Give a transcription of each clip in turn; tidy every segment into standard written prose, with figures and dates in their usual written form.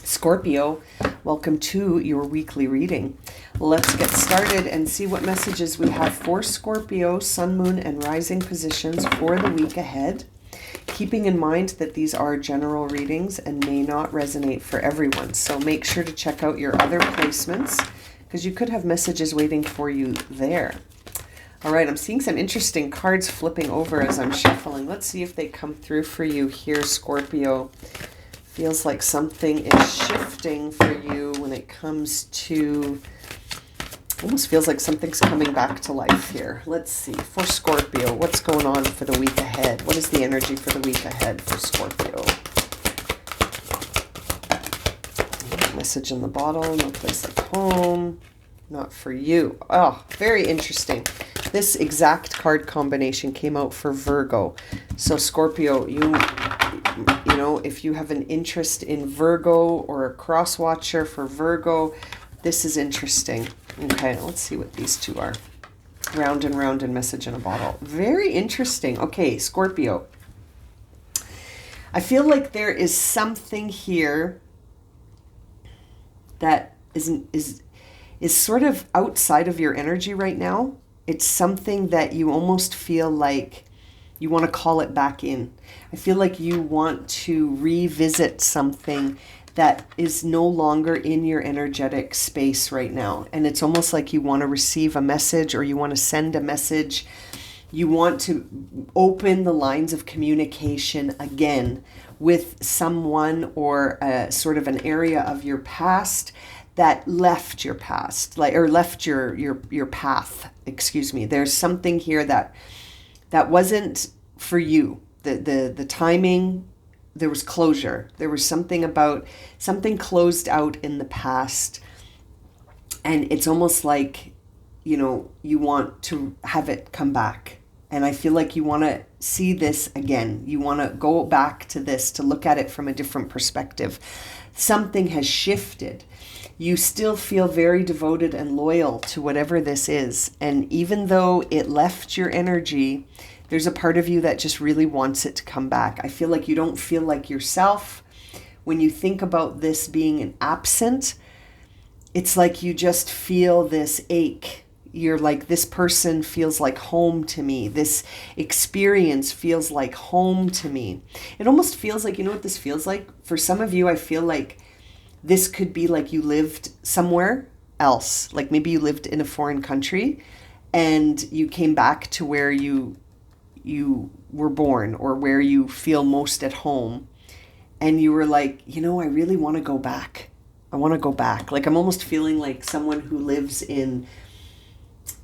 Scorpio, welcome to your weekly reading. Let's get started and see what messages we have for Scorpio, Sun, Moon, and Rising positions for the week ahead. Keeping in mind that these are general readings and may not resonate for everyone. So make sure to check out your other placements because you could have messages waiting for you there. All right, I'm seeing some interesting cards flipping over as I'm shuffling. Let's see if they come through for you here, Scorpio. Feels like something is shifting for you when it comes to, almost feels like something's coming back to life here. Let's see, for Scorpio, what's going on for the week ahead? What is the energy for the week ahead for Scorpio? Message in the bottle, no place like home, not for you. Oh, very interesting. This exact card combination came out for Virgo. So Scorpio, you know, if you have an interest in Virgo or a cross watcher for Virgo, this is interesting. Okay, let's see what these two are. Round and message in a bottle. Very interesting. Okay, Scorpio. I feel like there is something here that is sort of outside of your energy right now. It's something that you almost feel like you want to call it back in. I feel like you want to revisit something that is no longer in your energetic space right now. And it's almost like you want to receive a message or you want to send a message. You want to open the lines of communication again with someone or sort of an area of your past that left your past, or left your path, excuse me. There's something here that wasn't for you. The timing, there was closure. There was something closed out in the past. And it's almost like, you want to have it come back. And I feel like you want to see this again. You want to go back to this, to look at it from a different perspective. Something has shifted. You still feel very devoted and loyal to whatever this is. And even though it left your energy, there's a part of you that just really wants it to come back. I feel like you don't feel like yourself. When you think about this being an absent, it's like you just feel this ache. You're like, this person feels like home to me. This experience feels like home to me. It almost feels like, you know what this feels like? For some of you, I feel like this could be like you lived somewhere else. Like maybe you lived in a foreign country and you came back to where you were born or where you feel most at home. And you were like, I really want to go back. I want to go back. Like I'm almost feeling like someone who lives in,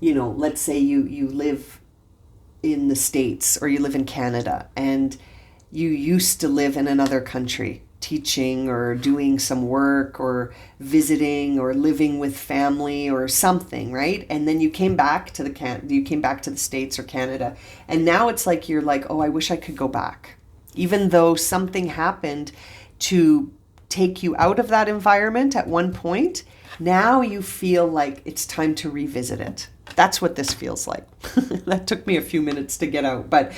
let's say you live in the States or you live in Canada and you used to live in another country, teaching or doing some work or visiting or living with family or something, right? And then you came back to the States or Canada, and now it's like you're like, oh, I wish I could go back. Even though something happened to take you out of that environment at one point, now you feel like it's time to revisit it. That's what this feels like. That took me a few minutes to get out, but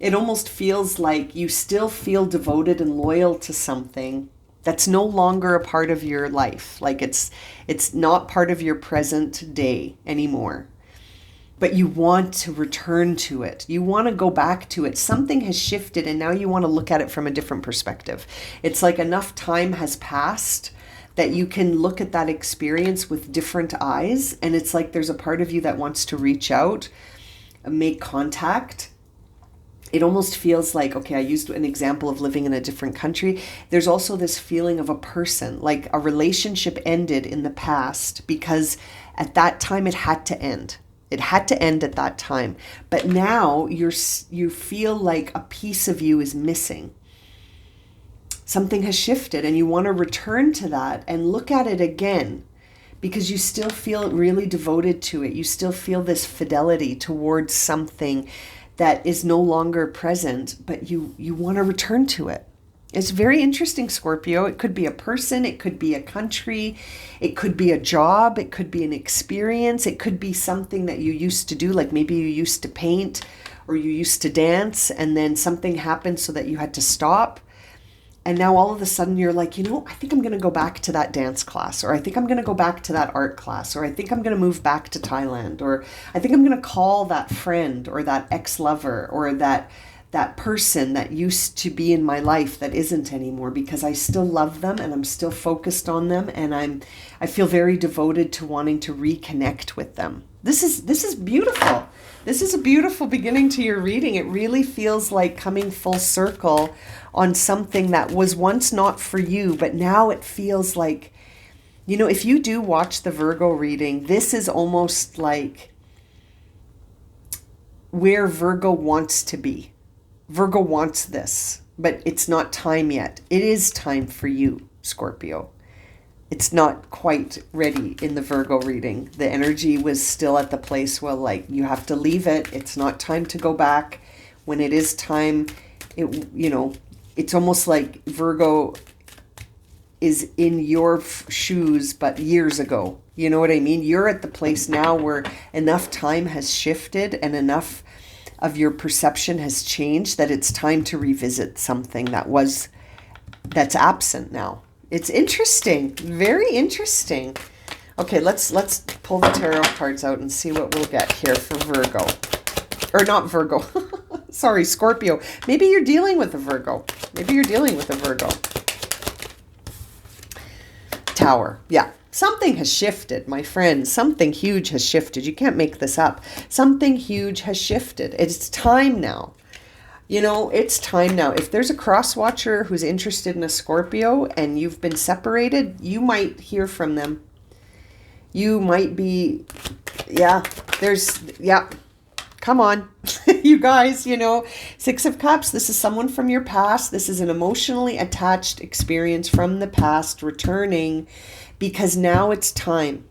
it almost feels like you still feel devoted and loyal to something that's no longer a part of your life. Like it's not part of your present day anymore. But you want to return to it. You want to go back to it. Something has shifted and now you want to look at it from a different perspective. It's like enough time has passed that you can look at that experience with different eyes. And it's like there's a part of you that wants to reach out, make contact. It almost feels like, okay, I used an example of living in a different country. There's also this feeling of a person, like a relationship ended in the past because at that time it had to end. It had to end at that time. But now you feel like a piece of you is missing. Something has shifted and you want to return to that and look at it again because you still feel really devoted to it. You still feel this fidelity towards something that is no longer present, but you want to return to it. It's very interesting, Scorpio. It could be a person, it could be a country, it could be a job, it could be an experience, it could be something that you used to do, like maybe you used to paint or you used to dance and then something happened so that you had to stop. And now all of a sudden you're like, I think I'm going to go back to that dance class, or I think I'm going to go back to that art class, or I think I'm going to move back to Thailand, or I think I'm going to call that friend or that ex-lover or that person that used to be in my life that isn't anymore, because I still love them and I'm still focused on them, and I feel very devoted to wanting to reconnect with them. This is beautiful. This is a beautiful beginning to your reading. It really feels like coming full circle on something that was once not for you, but now it feels like, if you do watch the Virgo reading, this is almost like where Virgo wants to be. Virgo wants this, but it's not time yet. It is time for you, Scorpio. It's not quite ready in the Virgo reading. The energy was still at the place where, like, you have to leave it. It's not time to go back. When it is time, it's almost like Virgo is in your shoes, but years ago. You know what I mean? You're at the place now where enough time has shifted and enough of your perception has changed that it's time to revisit something that's absent now. It's interesting, very interesting. Okay, let's pull the tarot cards out and see what we'll get here for Virgo. Or not Virgo. Sorry, Scorpio. Maybe you're dealing with a Virgo. Tower. Yeah. Something has shifted, my friends. Something huge has shifted. You can't make this up. Something huge has shifted. It's time now. It's time now. If there's a cross watcher who's interested in a Scorpio and you've been separated, you might hear from them. You might be, come on, you guys, Six of Cups. This is someone from your past. This is an emotionally attached experience from the past returning, because now it's time.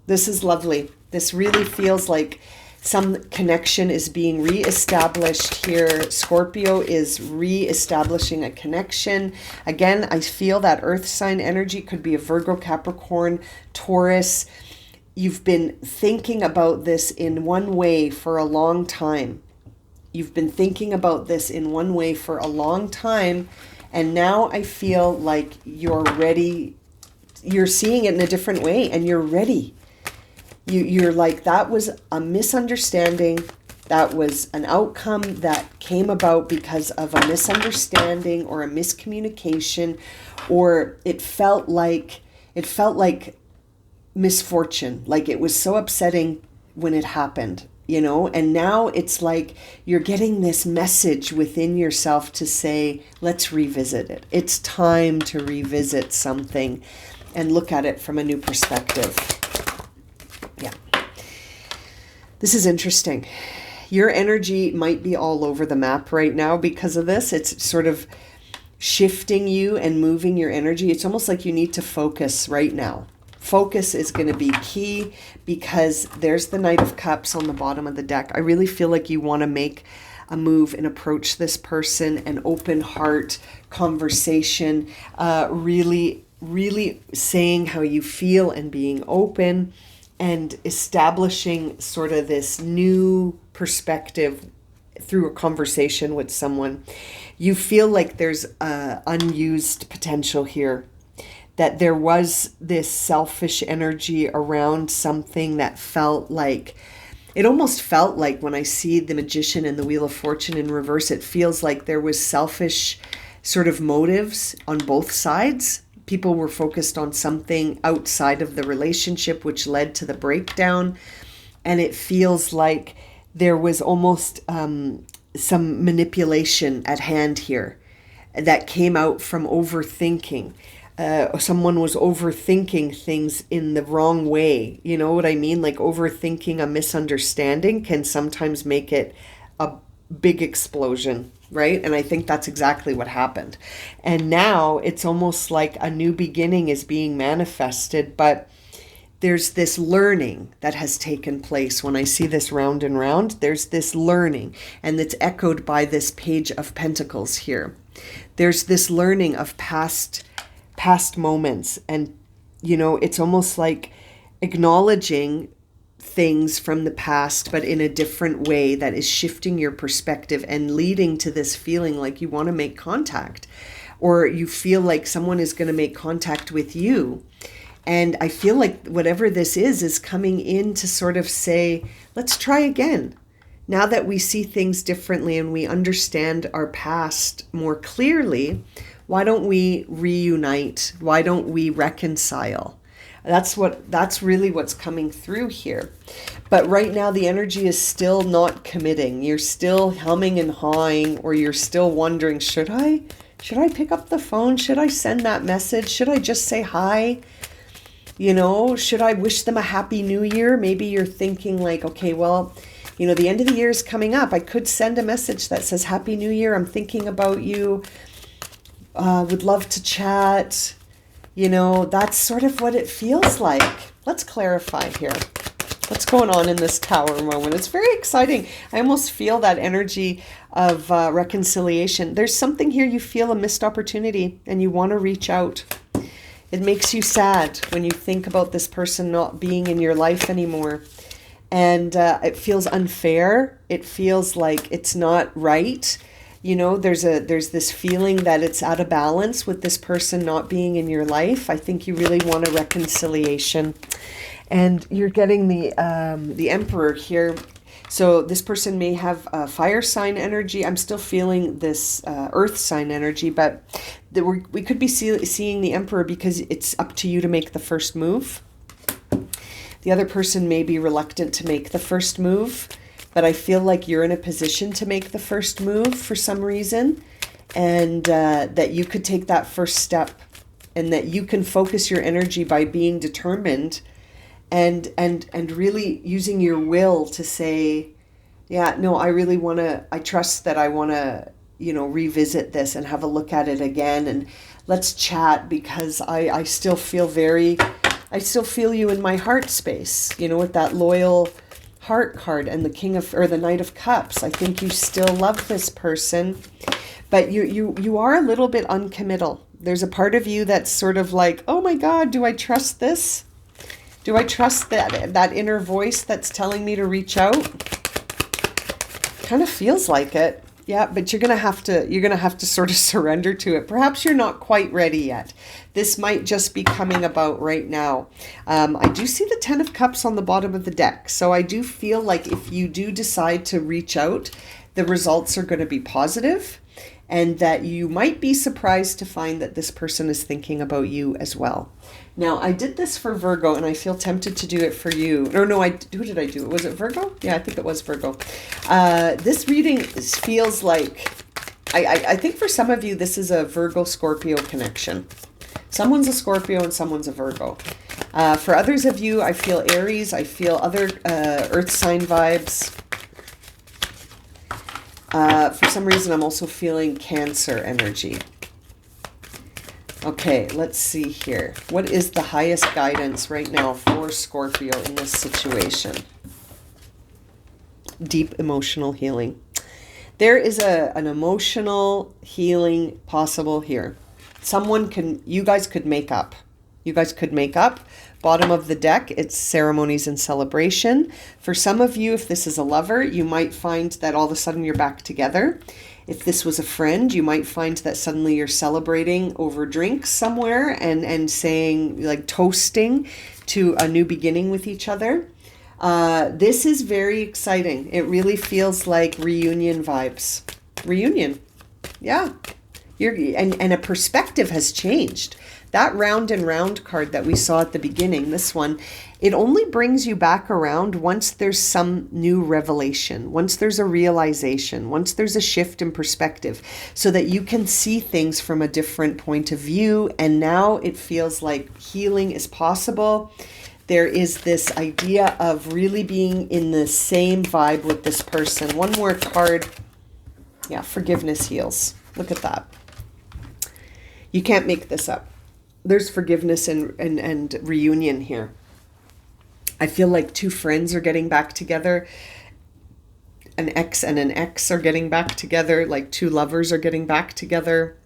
This is lovely. This really feels like some connection is being reestablished here. Scorpio is reestablishing a connection. Again, I feel that earth sign energy could be a Virgo, Capricorn, Taurus. You've been thinking about this in one way for a long time. And now I feel like you're ready. You're seeing it in a different way and you're ready. You're like, that was a misunderstanding. That was an outcome that came about because of a misunderstanding or a miscommunication, or it felt like misfortune. Like it was so upsetting when it happened, and now it's like you're getting this message within yourself to say, let's revisit it. It's time to revisit something and look at it from a new perspective. Yeah. This is interesting. Your energy might be all over the map right now because of this. It's sort of shifting you and moving your energy. It's almost like you need to focus right now. Focus is going to be key because there's the Knight of Cups on the bottom of the deck. I really feel like you want to make a move and approach this person, an open heart conversation, really saying how you feel and being open and establishing sort of this new perspective through a conversation with someone. You feel like there's unused potential here, that there was this selfish energy around something that felt like, it almost felt like when I see the Magician and the Wheel of Fortune in reverse, it feels like there was selfish sort of motives on both sides. People were focused on something outside of the relationship, which led to the breakdown. And it feels like there was almost some manipulation at hand here that came out from overthinking. Someone was overthinking things in the wrong way. You know what I mean? Like overthinking a misunderstanding can sometimes make it a big explosion, right? And I think that's exactly what happened. And now it's almost like a new beginning is being manifested, but there's this learning that has taken place. When I see this round and round, there's this learning, and it's echoed by this Page of Pentacles here. There's this learning of past moments, and it's almost like acknowledging things from the past, but in a different way that is shifting your perspective and leading to this feeling like you want to make contact, or you feel like someone is going to make contact with you. And I feel like whatever this is coming in to sort of say, let's try again. Now that we see things differently and we understand our past more clearly, why don't we reunite? Why don't we reconcile? That's really what's coming through here. But right now the energy is still not committing. You're still humming and hawing, or you're still wondering, should I pick up the phone? Should I send that message? Should I just say hi? Should I wish them a happy new year? Maybe you're thinking like, okay, well, the end of the year is coming up. I could send a message that says, Happy New Year. I'm thinking about you. Would love to chat. That's sort of what it feels like. Let's clarify here. What's going on in this Tower moment? It's very exciting. I almost feel that energy of reconciliation. There's something here, you feel a missed opportunity and you want to reach out. It makes you sad when you think about this person not being in your life anymore. And it feels unfair. It feels like it's not right. There's this feeling that it's out of balance with this person not being in your life. I think you really want a reconciliation. And you're getting the Emperor here. So this person may have fire sign energy. I'm still feeling this earth sign energy, but we could be seeing the Emperor because it's up to you to make the first move. The other person may be reluctant to make the first move, but I feel like you're in a position to make the first move for some reason, and that you could take that first step, and that you can focus your energy by being determined and really using your will to say, yeah, no, I trust that I want to, revisit this and have a look at it again, and let's chat, because I still feel you in my heart space, with that loyal heart card and the Knight of Cups. I think you still love this person, but you are a little bit uncommittal. There's a part of you that's sort of like, oh my God, do I trust this? Do I trust that inner voice that's telling me to reach out? Kind of feels like it. Yeah, but you're gonna have to sort of surrender to it. Perhaps you're not quite ready yet. This might just be coming about right now. I do see the Ten of Cups on the bottom of the deck, so I do feel like if you do decide to reach out, the results are going to be positive, and that you might be surprised to find that this person is thinking about you as well. Now, I did this for Virgo, and I feel tempted to do it for you. Or no, who did I do it? Was it Virgo? Yeah, I think it was Virgo. This reading feels like, I think for some of you, this is a Virgo-Scorpio connection. Someone's a Scorpio and someone's a Virgo. For others of you, I feel Aries. I feel other earth sign vibes. For some reason, I'm also feeling Cancer energy. Okay, let's see here. What is the highest guidance right now for Scorpio in this situation? Deep emotional healing. There is an emotional healing possible here. You guys could make up. You guys could make up. Bottom of the deck, it's ceremonies and celebration. For some of you, if this is a lover, you might find that all of a sudden you're back together. If this was a friend, you might find that suddenly you're celebrating over drinks somewhere and saying, like, toasting to a new beginning with each other. This is very exciting. It really feels like reunion vibes. Reunion. Yeah. And a perspective has changed. That round and round card that we saw at the beginning, this one, it only brings you back around once there's some new revelation, once there's a realization, once there's a shift in perspective, so that you can see things from a different point of view. And now it feels like healing is possible. There is this idea of really being in the same vibe with this person. One more card. Yeah, forgiveness heals. Look at that. You can't make this up. There's forgiveness and reunion here. I feel like two friends are getting back together. An ex and an ex are getting back together. Like two lovers are getting back together.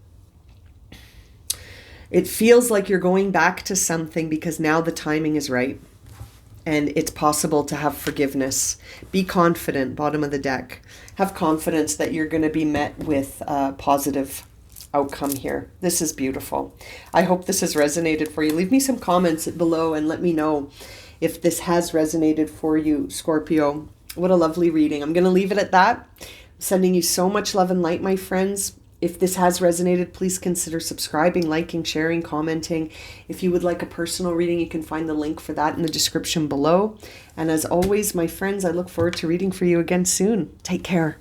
It feels like you're going back to something because now the timing is right. And it's possible to have forgiveness. Be confident, bottom of the deck. Have confidence that you're going to be met with positive outcome here. This is beautiful. I hope this has resonated for you. Leave me some comments below and let me know if this has resonated for you, Scorpio. What a lovely reading. I'm going to leave it at that. I'm sending you so much love and light, my friends. If this has resonated, please consider subscribing, liking, sharing, commenting. If you would like a personal reading, you can find the link for that in the description below. And as always, my friends, I look forward to reading for you again soon. Take care.